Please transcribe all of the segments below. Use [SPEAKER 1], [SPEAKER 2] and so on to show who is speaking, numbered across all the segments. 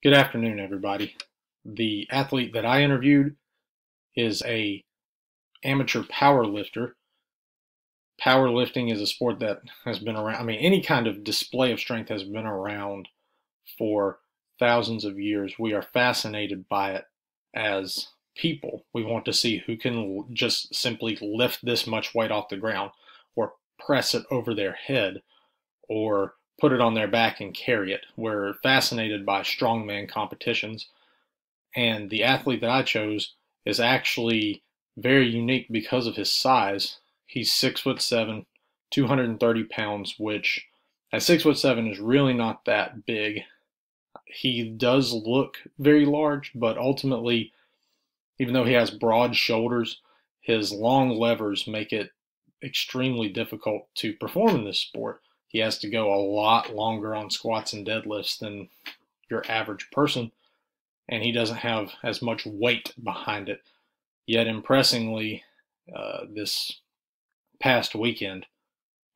[SPEAKER 1] Good afternoon, everybody. The athlete that I interviewed is a amateur power lifter. Powerlifting is a sport that has been around. I mean, any kind of display of strength has been around for thousands of years. We are fascinated by it as people. We want to see who can just simply lift this much weight off the ground or press it over their head or put it on their back and carry it. We're fascinated by strongman competitions, and the athlete that I chose is actually very unique because of his size. He's 6'7", 230 pounds, which at 6'7" is really not that big. He does look very large, but ultimately, even though he has broad shoulders, his long levers make it extremely difficult to perform in this sport. He has to go a lot longer on squats and deadlifts than your average person, and he doesn't have as much weight behind it. Yet, impressingly, this past weekend,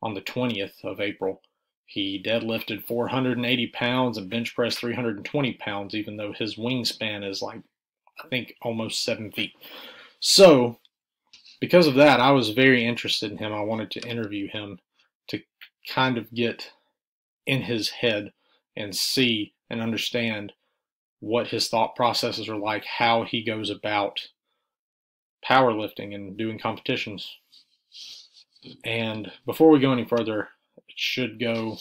[SPEAKER 1] on the 20th of April, he deadlifted 480 pounds and bench pressed 320 pounds, even though his wingspan is like, I think, almost 7 feet. So, because of that, I was very interested in him. I wanted to interview him to kind of get in his head and see and understand what his thought processes are like, how he goes about powerlifting and doing competitions. And before we go any further, it should go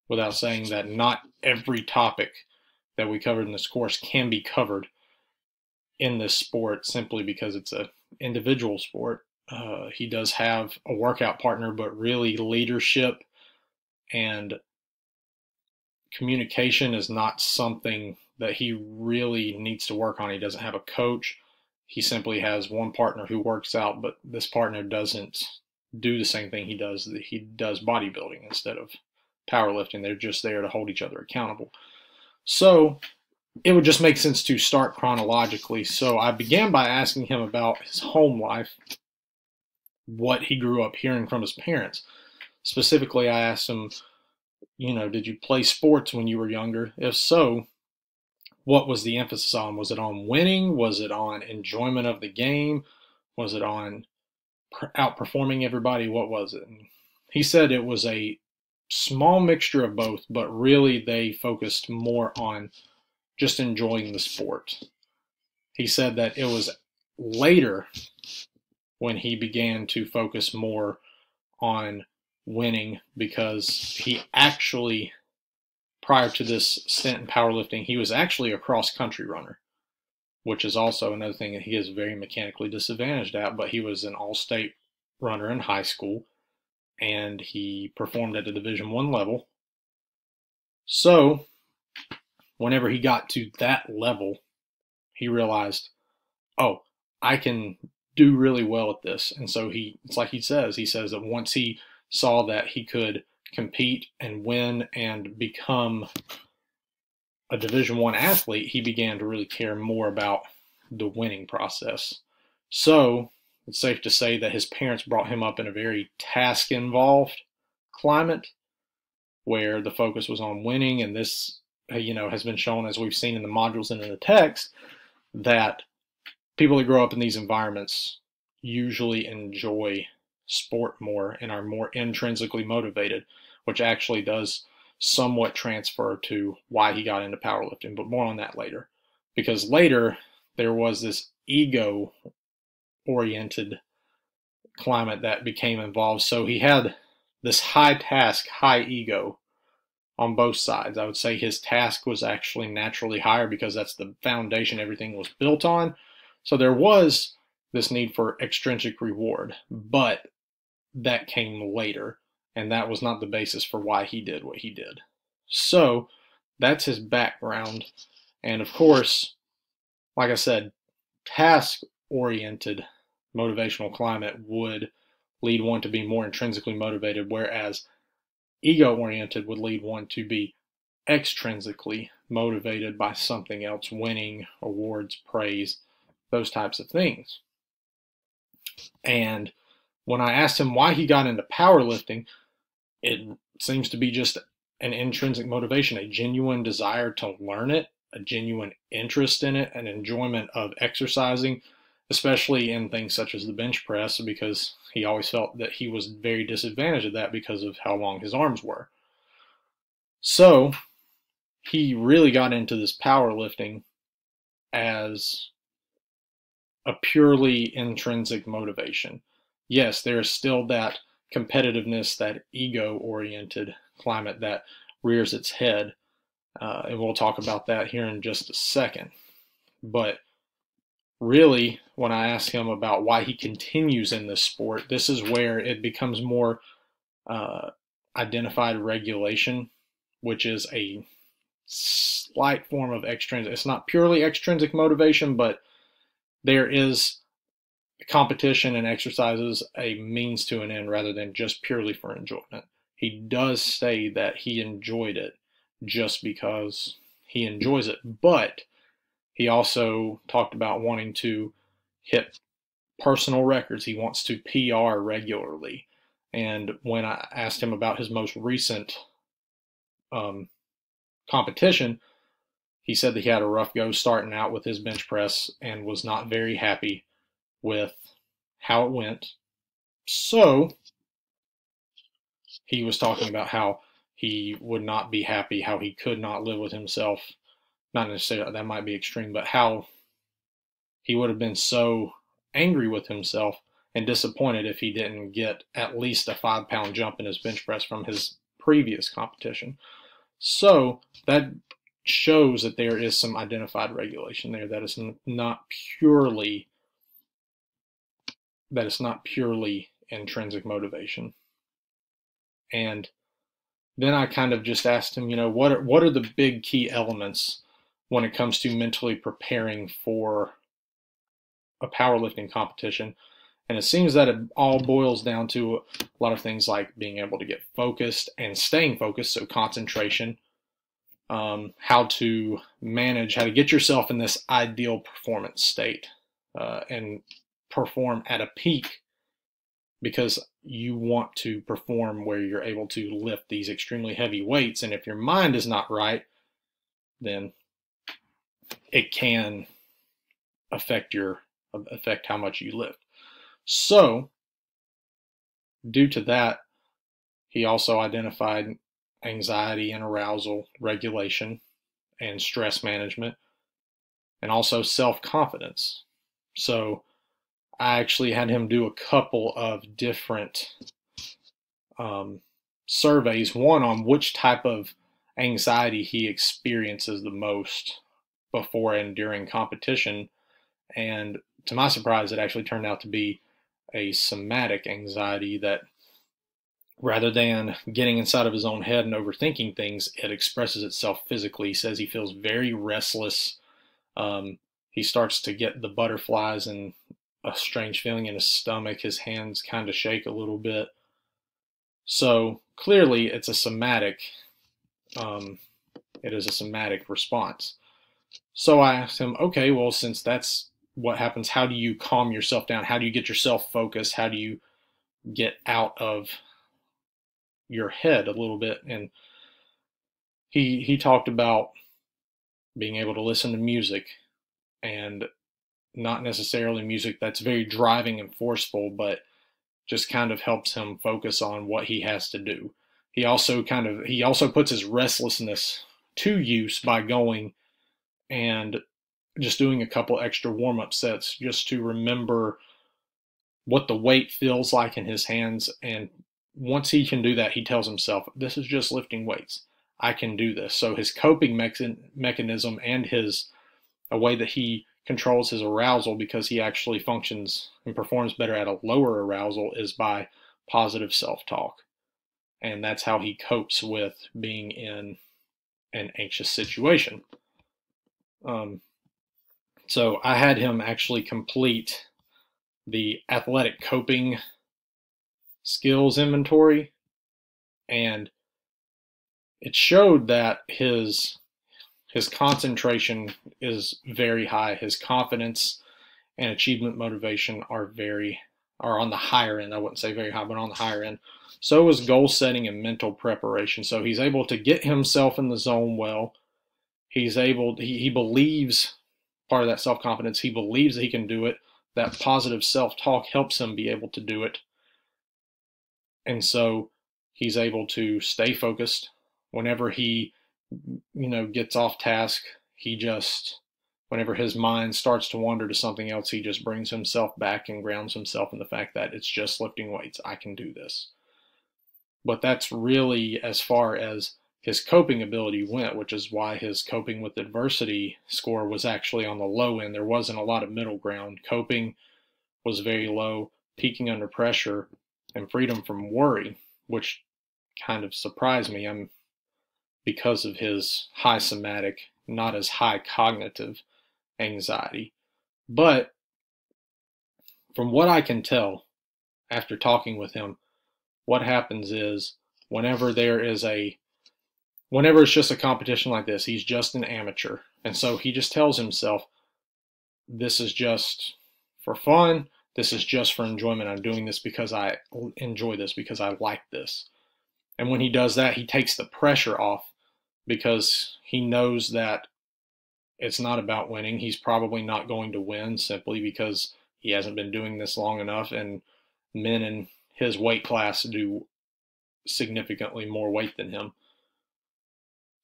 [SPEAKER 1] without saying that not every topic that we covered in this course can be covered in this sport simply because it's an individual sport. He does have a workout partner, but really leadership and communication is not something that he really needs to work on. He doesn't have a coach. He simply has one partner who works out, but this partner doesn't do the same thing he does. He does bodybuilding instead of powerlifting. They're just there to hold each other accountable. So it would just make sense to start chronologically. So I began by asking him about his home life, what he grew up hearing from his parents. Specifically, I asked him, did you play sports when you were younger? If so, what was the emphasis on? Was it on winning? Was it on enjoyment of the game? Was it on outperforming everybody? What was it? And he said it was a small mixture of both, but really they focused more on just enjoying the sport. He said that it was later when he began to focus more on winning because he actually, prior to this stint in powerlifting, he was actually a cross-country runner, which is also another thing that he is very mechanically disadvantaged at, but he was an all-state runner in high school, and he performed at a Division I level. So, whenever he got to that level, he realized, oh, I can do really well at this. And so it's like he says that once he saw that he could compete and win and become a Division I athlete, he began to really care more about the winning process. So it's safe to say that his parents brought him up in a very task-involved climate where the focus was on winning, and this, has been shown, as we've seen in the modules and in the text, that people that grow up in these environments usually enjoy sport more and are more intrinsically motivated, which actually does somewhat transfer to why he got into powerlifting, but more on that later. Because later, there was this ego-oriented climate that became involved. So he had this high task, high ego on both sides. I would say his task was actually naturally higher because that's the foundation everything was built on. So there was this need for extrinsic reward, but that came later, and that was not the basis for why he did what he did. So that's his background. And of course, like I said, task-oriented motivational climate would lead one to be more intrinsically motivated, whereas ego-oriented would lead one to be extrinsically motivated by something else, winning, awards, praise, those types of things. And when I asked him why he got into powerlifting, it seems to be just an intrinsic motivation, a genuine desire to learn it, a genuine interest in it, an enjoyment of exercising, especially in things such as the bench press, because he always felt that he was very disadvantaged at that because of how long his arms were. So he really got into this powerlifting as a purely intrinsic motivation. Yes, there is still that competitiveness, that ego-oriented climate that rears its head, and we'll talk about that here in just a second. But really, when I ask him about why he continues in this sport, this is where it becomes more identified regulation, which is a slight form of extrinsic. It's not purely extrinsic motivation, but there is competition and exercises a means to an end rather than just purely for enjoyment. He does say that he enjoyed it just because he enjoys it, but he also talked about wanting to hit personal records. He wants to PR regularly. And when I asked him about his most recent competition, he said that he had a rough go starting out with his bench press and was not very happy with how it went. So he was talking about how he would not be happy, how he could not live with himself. Not necessarily, that might be extreme, but how he would have been so angry with himself and disappointed if he didn't get at least a 5-pound jump in his bench press from his previous competition. So that shows that there is some identified regulation there, that it's not purely intrinsic motivation. And then I kind of just asked him, what are the big key elements when it comes to mentally preparing for a powerlifting competition? And it seems that it all boils down to a lot of things like being able to get focused and staying focused, so concentration, how to manage, how to get yourself in this ideal performance state and perform at a peak, because you want to perform where you're able to lift these extremely heavy weights. And if your mind is not right, then it can affect how much you lift. So due to that, he also identified anxiety and arousal regulation and stress management, and also self-confidence. So I actually had him do a couple of different surveys, one on which type of anxiety he experiences the most before and during competition. And to my surprise, it actually turned out to be a somatic anxiety that, rather than getting inside of his own head and overthinking things, it expresses itself physically. He says he feels very restless. He starts to get the butterflies and a strange feeling in his stomach. His hands kind of shake a little bit. So clearly it's a somatic, it is a somatic response. So I asked him, okay, well, since that's what happens, how do you calm yourself down? How do you get yourself focused? How do you get out of your head a little bit? And he talked about being able to listen to music, and not necessarily music that's very driving and forceful, but just kind of helps him focus on what he has to do. He also puts his restlessness to use by going and just doing a couple extra warm-up sets just to remember what the weight feels like in his hands. And once he can do that, he tells himself, this is just lifting weights. I can do this. So his coping mechanism and a way that he controls his arousal, because he actually functions and performs better at a lower arousal, is by positive self-talk. And that's how he copes with being in an anxious situation. So I had him actually complete the athletic coping skills inventory, and it showed that his concentration is very high. His confidence and achievement motivation are very or on the higher end. I wouldn't say very high, but on the higher end. So is goal setting and mental preparation. So he's able to get himself in the zone well. He believes, part of that self-confidence, he believes that he can do it. That positive self-talk helps him be able to do it. And so he's able to stay focused. Whenever he, gets off task, whenever his mind starts to wander to something else, he just brings himself back and grounds himself in the fact that it's just lifting weights. I can do this. But that's really as far as his coping ability went, which is why his coping with adversity score was actually on the low end. There wasn't a lot of middle ground. Coping was very low, peaking under pressure, and freedom from worry, which kind of surprised me. Because of his high somatic, not as high cognitive anxiety. But from what I can tell after talking with him, what happens is whenever it's just a competition like this, he's just an amateur. And so he just tells himself, this is just for fun. This is just for enjoyment. I'm doing this because I enjoy this, because I like this. And when he does that, he takes the pressure off, because he knows that it's not about winning. He's probably not going to win simply because he hasn't been doing this long enough, and men in his weight class do significantly more weight than him.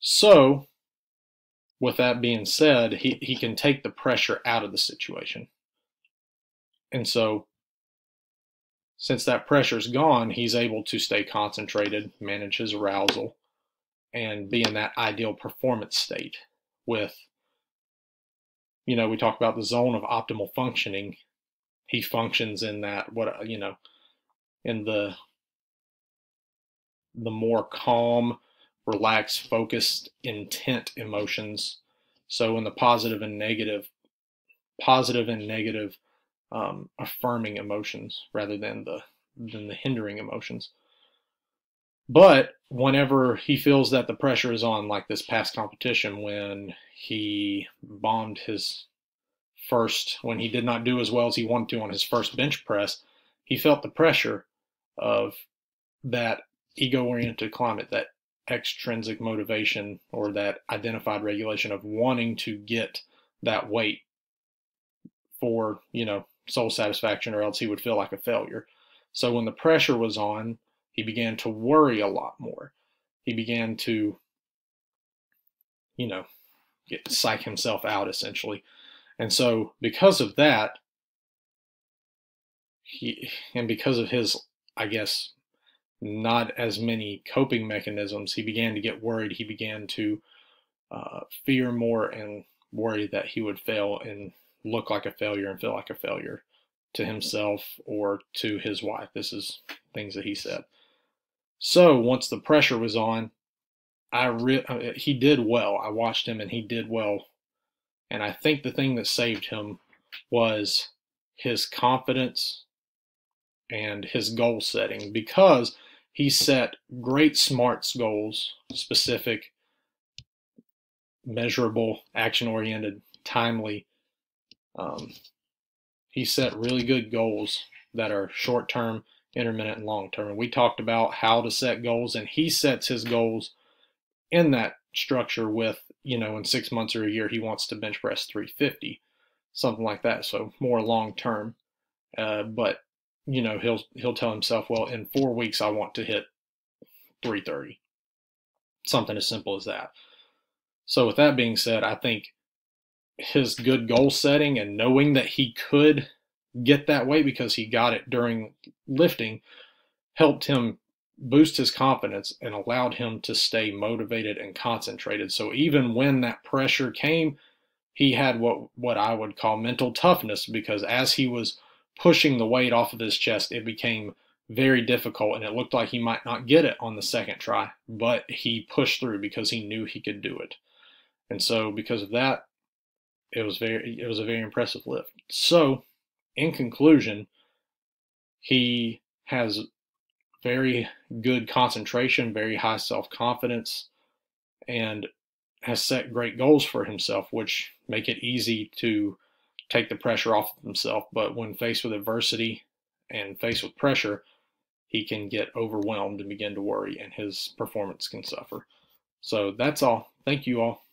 [SPEAKER 1] So, with that being said, he can take the pressure out of the situation. And so, since that pressure's gone, he's able to stay concentrated, manage his arousal, and be in that ideal performance state with, we talk about the zone of optimal functioning. He functions in that, in the more calm, relaxed, focused, intent emotions. So in the positive and negative, affirming emotions rather than the hindering emotions. But whenever he feels that the pressure is on, like this past competition when he bombed when he did not do as well as he wanted to on his first bench press, he felt the pressure of that ego-oriented climate, that extrinsic motivation, or that identified regulation of wanting to get that weight for, soul satisfaction, or else he would feel like a failure. So when the pressure was on, he began to worry a lot more. He began to, psych himself out, essentially. And so because of that, because of his, I guess, not as many coping mechanisms, he began to get worried. He began to fear more and worry that he would fail and look like a failure and feel like a failure to himself or to his wife. This is things that he said. So once the pressure was on, he did well. I watched him and he did well. And I think the thing that saved him was his confidence and his goal setting, because he set great SMARTS goals: specific, measurable, action-oriented, timely. He set really good goals that are short-term, intermittent, and long-term. And we talked about how to set goals, and he sets his goals in that structure with, in 6 months or a year, he wants to bench press 350, something like that. So more long-term. But, he'll tell himself, well, in 4 weeks, I want to hit 330. Something as simple as that. So with that being said, I think his good goal setting and knowing that he could get that weight because he got it during lifting helped him boost his confidence and allowed him to stay motivated and concentrated. So even when that pressure came, he had what I would call mental toughness, because as he was pushing the weight off of his chest, it became very difficult and it looked like he might not get it on the second try, but he pushed through because he knew he could do it. And so because of that, it was a very impressive lift. So in conclusion, he has very good concentration, very high self-confidence, and has set great goals for himself, which make it easy to take the pressure off of himself. But when faced with adversity, and faced with pressure, he can get overwhelmed and begin to worry, and his performance can suffer. So that's all. Thank you all.